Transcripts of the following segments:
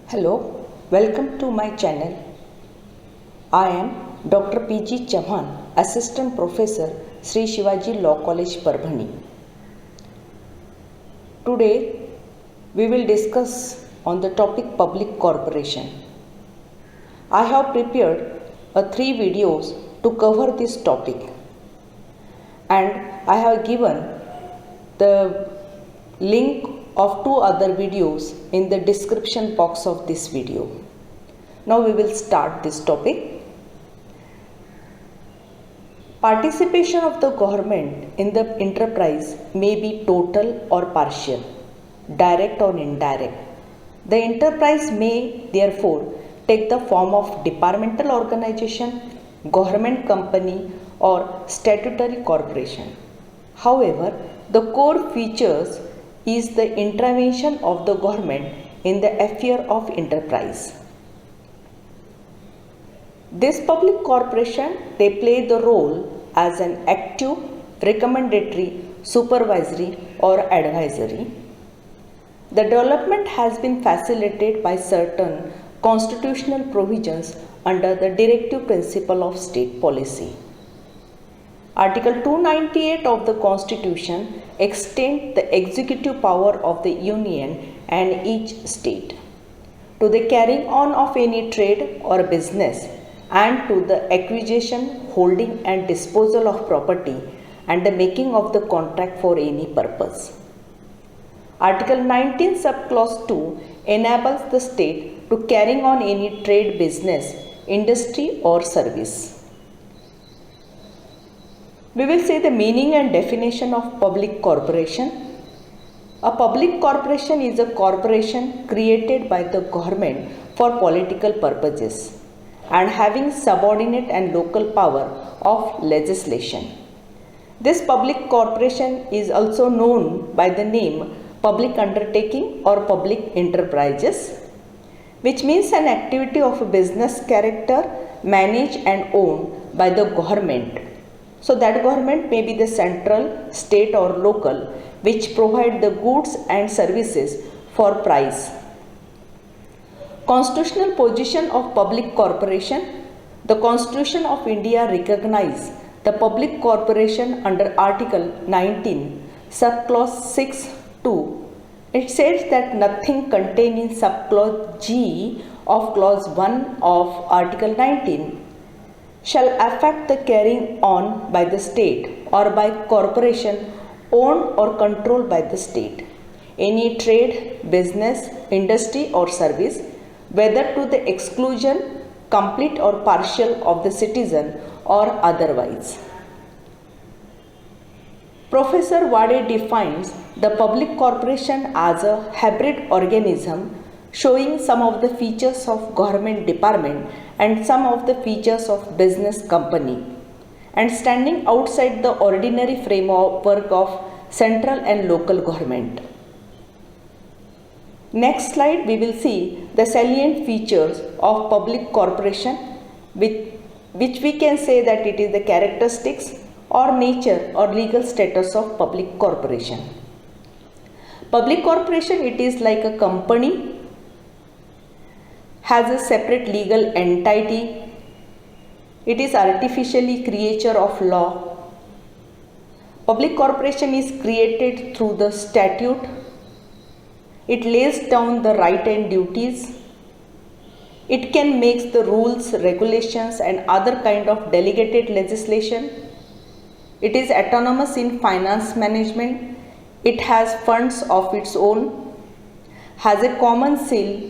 Hello, welcome to my channel. I am Dr. P.G. Chauhan, Assistant Professor, Sri Shivaji Law College, Parbhani. Today, we will discuss on the topic public corporation. I have prepared 3 videos to cover this topic, and I have given the link of 2 other videos in the description box of this video. Now we will start this topic. Participation of the government in the enterprise may be total or partial, direct or indirect. The enterprise may therefore take the form of departmental organization, government company or statutory corporation. However, the core features is the intervention of the government in the affair of enterprise. This public corporation, they play the role as an active, recommendatory, supervisory or advisory. The development has been facilitated by certain constitutional provisions under the directive principle of state policy. Article 298 of the Constitution extends the executive power of the Union and each state to the carrying on of any trade or business and to the acquisition, holding and disposal of property and the making of the contract for any purpose. Article 19 subclause 2 enables the state to carrying on any trade, business, industry or service. We will say the meaning and definition of public corporation. A public corporation is a corporation created by the government for political purposes and having subordinate and local power of legislation. This public corporation is also known by the name public undertaking or public enterprises, which means an activity of a business character managed and owned by the government. So that government may be the central, state or local, which provide the goods and services for price. Constitutional position of public corporation. The Constitution of India recognizes the public corporation under Article 19, subclause 6(2). It says that nothing contained in subclause G of clause 1 of Article 19 shall affect the carrying on by the state or by corporation owned or controlled by the state any trade, business, industry or service, whether to the exclusion, complete or partial, of the citizen or otherwise. Professor Wade defines the public corporation as a hybrid organism showing some of the features of government department and some of the features of business company and standing outside the ordinary framework of central and local government. Next slide we will see the salient features of public corporation, which we can say that it is the characteristics or nature or legal status of public corporation. Public corporation, it is like a company, has a separate legal entity, it is artificially creature of law. Public corporation is created through the statute. It lays down the right and duties. It can make the rules, regulations and other kind of delegated legislation. It is autonomous in finance management. It has funds of its own, has a common seal.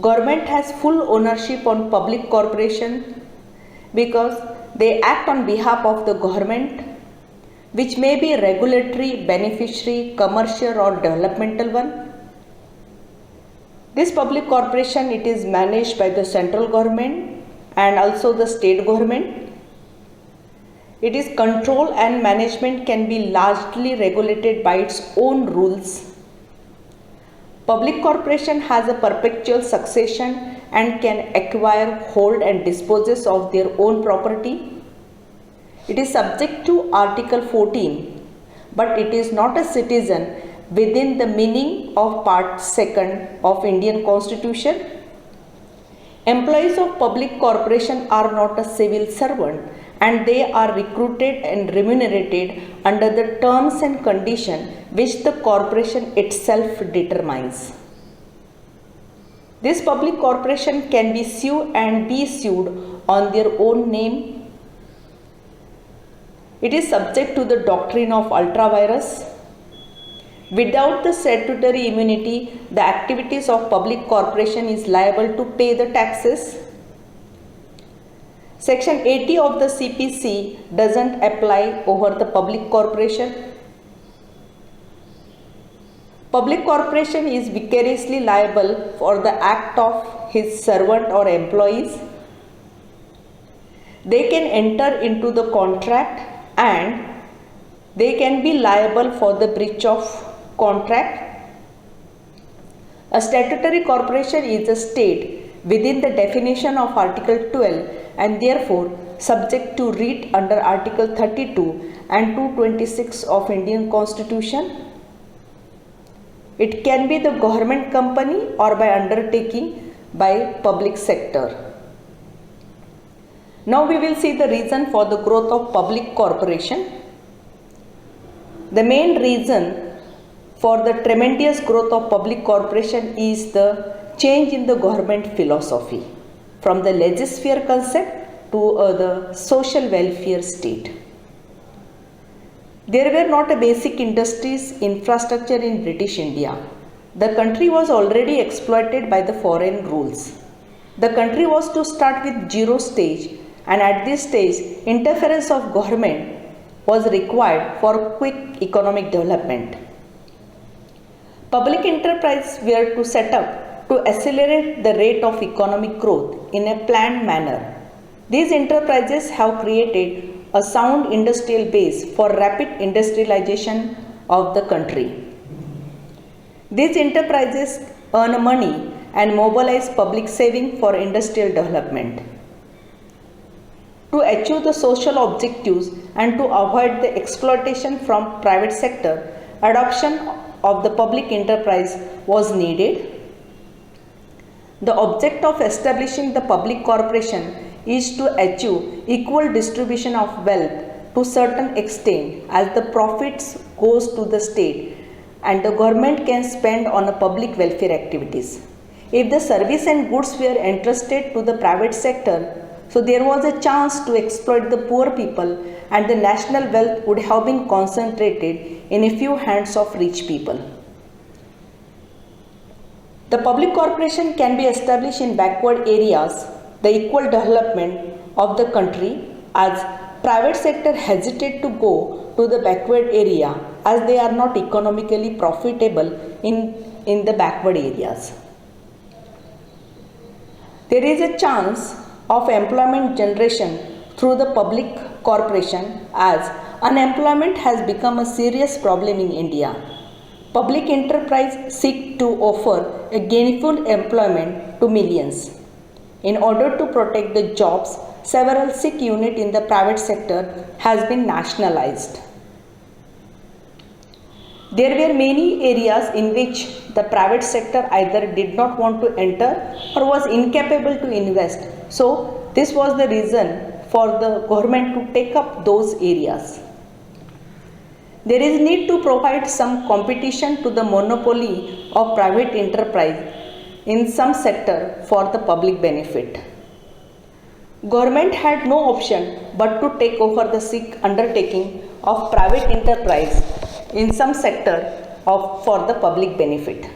Government has full ownership on public corporation because they act on behalf of the government, which may be regulatory, beneficiary, commercial or developmental one. This public corporation, it is managed by the central government and also the state government. It is control and management can be largely regulated by its own rules. Public corporation has a perpetual succession and can acquire, hold and dispose of their own property. It is subject to Article 14, but it is not a citizen within the meaning of Part 2 of Indian Constitution. Employees of public corporation are not a civil servant and they are recruited and remunerated under the terms and conditions which the corporation itself determines. This public corporation can be sued and be sued on their own name. It is subject to the doctrine of ultra vires. Without the statutory immunity, the activities of public corporation is liable to pay the taxes. Section 80 of the CPC doesn't apply over the public corporation. Public corporation is vicariously liable for the act of his servant or employees. They can enter into the contract and they can be liable for the breach of contract. A statutory corporation is a state within the definition of Article 12 and therefore subject to writ under Article 32 and 226 of Indian Constitution. It can be the government company or by undertaking by public sector. Now we will see the reason for the growth of public corporation. The main reason for the tremendous growth of public corporation is the change in the government philosophy from the laissez-faire concept to the social welfare state. There were not a basic industries infrastructure in British India. The country was already exploited by the foreign rules. The country was to start with zero stage, and at this stage interference of government was required for quick economic development. Public enterprises were to set up to accelerate the rate of economic growth in a planned manner. These enterprises have created a sound industrial base for rapid industrialization of the country. These enterprises earn money and mobilize public saving for industrial development. To achieve the social objectives and to avoid the exploitation from private sector, adoption of the public enterprise was needed. The object of establishing the public corporation is to achieve equal distribution of wealth to certain extent as the profits goes to the state and the government can spend on a public welfare activities. If the service and goods were entrusted to the private sector, so there was a chance to exploit the poor people and the national wealth would have been concentrated in a few hands of rich people. The public corporation can be established in backward areas, the equal development of the country, as private sector hesitate to go to the backward area as they are not economically profitable in the backward areas. There is a chance of employment generation through the public corporation as unemployment has become a serious problem in India. Public enterprise seek to offer a gainful employment to millions. In order to protect the jobs, several sick units in the private sector has been nationalized. There were many areas in which the private sector either did not want to enter or was incapable to invest. So this was the reason for the government to take up those areas. There is need to provide some competition to the monopoly of private enterprise in some sector for the public benefit. Government had no option but to take over the sick undertaking of private enterprise in some sector for the public benefit.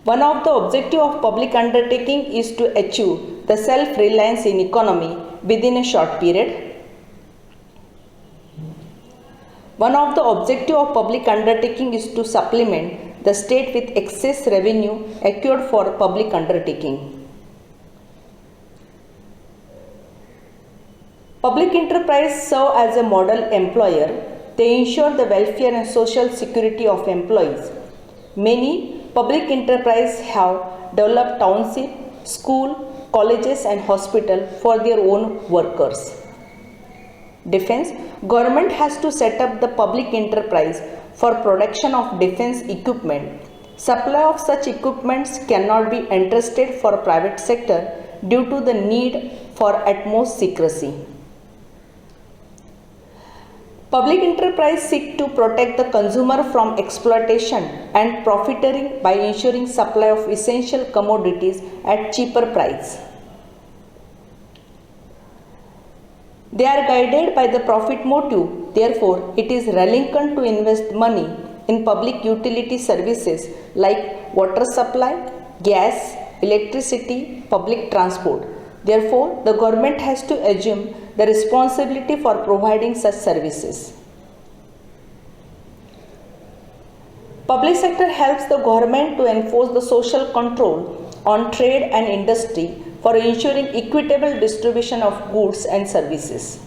One of the objectives of public undertaking is to achieve the self-reliance in economy within a short period. One of the objectives of public undertaking is to supplement the state with excess revenue acquired for public undertaking. Public enterprise serve as a model employer. They ensure the welfare and social security of employees. Many public enterprises have developed township, school, colleges and hospital for their own workers. Defense. Government has to set up the public enterprise for production of defense equipment. Supply of such equipments cannot be entrusted for private sector due to the need for utmost secrecy. Public enterprise seek to protect the consumer from exploitation and profiteering by ensuring supply of essential commodities at cheaper price. They are guided by the profit motive, therefore it is reluctant to invest money in public utility services like water supply, gas, electricity, public transport. Therefore, the government has to assume the responsibility for providing such services. Public sector helps the government to enforce the social control on trade and industry for ensuring equitable distribution of goods and services.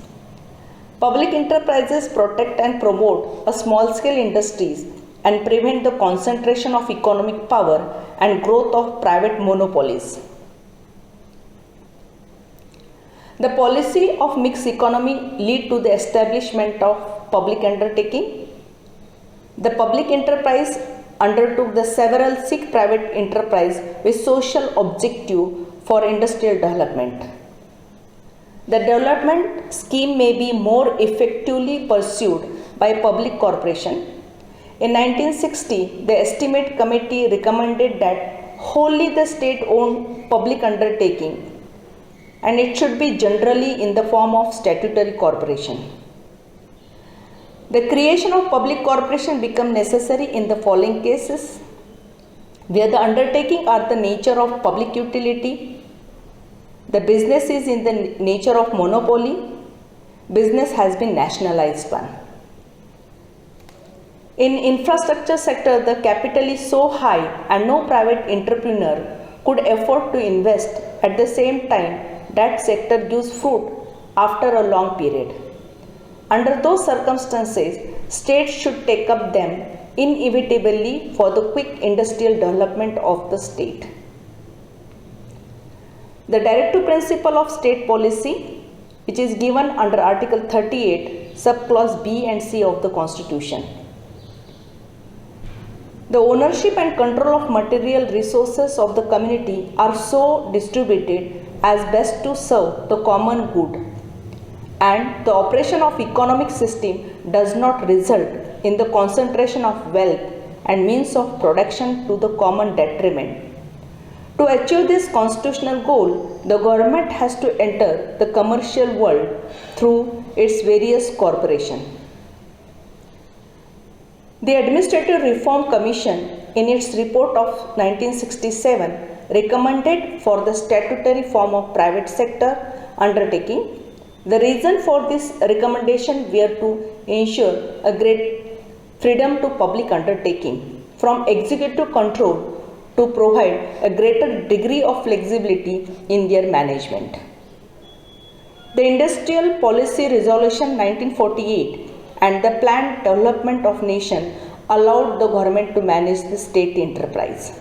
Public enterprises protect and promote a small-scale industries and prevent the concentration of economic power and growth of private monopolies. The policy of mixed economy lead to the establishment of public undertaking. The public enterprise undertook the several sick private enterprise with social objective for industrial development. The development scheme may be more effectively pursued by public corporation. In 1960, the Estimate Committee recommended that wholly the state-owned public undertaking, and it should be generally in the form of statutory corporation. The creation of public corporation become necessary in the following cases: where the undertaking are the nature of public utility, the business is in the nature of monopoly, business has been nationalized one. In infrastructure sector, the capital is so high and no private entrepreneur could afford to invest. At the same time, that sector gives fruit after a long period. Under those circumstances, states should take up them inevitably for the quick industrial development of the state. The directive principle of state policy, which is given under Article 38, subclause B and C of the Constitution. The ownership and control of material resources of the community are so distributed as best to serve the common good, and the operation of economic system does not result in the concentration of wealth and means of production to the common detriment. To achieve this constitutional goal, the government has to enter the commercial world through its various corporations. The Administrative Reform Commission, in its report of 1967, recommended for the statutory form of private sector undertaking. The reason for this recommendation were to ensure a great freedom to public undertaking from executive control to provide a greater degree of flexibility in their management. The Industrial Policy Resolution 1948 and the Planned Development of Nation allowed the government to manage the state enterprise.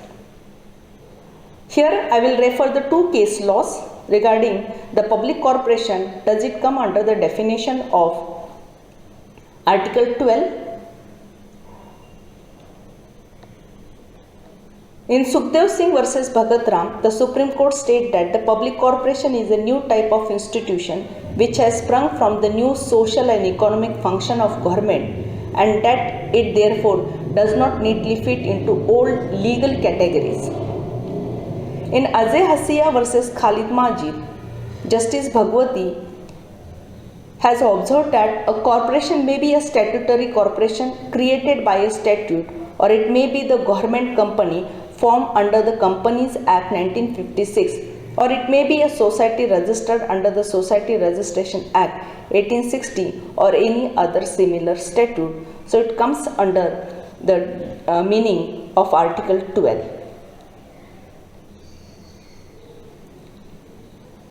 Here I will refer the two case laws regarding the public corporation. Does it come under the definition of Article 12? In Sukhdev Singh versus Bhagat Ram, the Supreme Court stated that the public corporation is a new type of institution which has sprung from the new social and economic function of government, and that it therefore does not neatly fit into old legal categories. In Ajay Hasia versus Khalid Majid, Justice Bhagwati has observed that a corporation may be a statutory corporation created by a statute, or it may be the government company formed under the Companies Act 1956, or it may be a society registered under the Society Registration Act 1860 or any other similar statute. So it comes under the meaning of Article 12.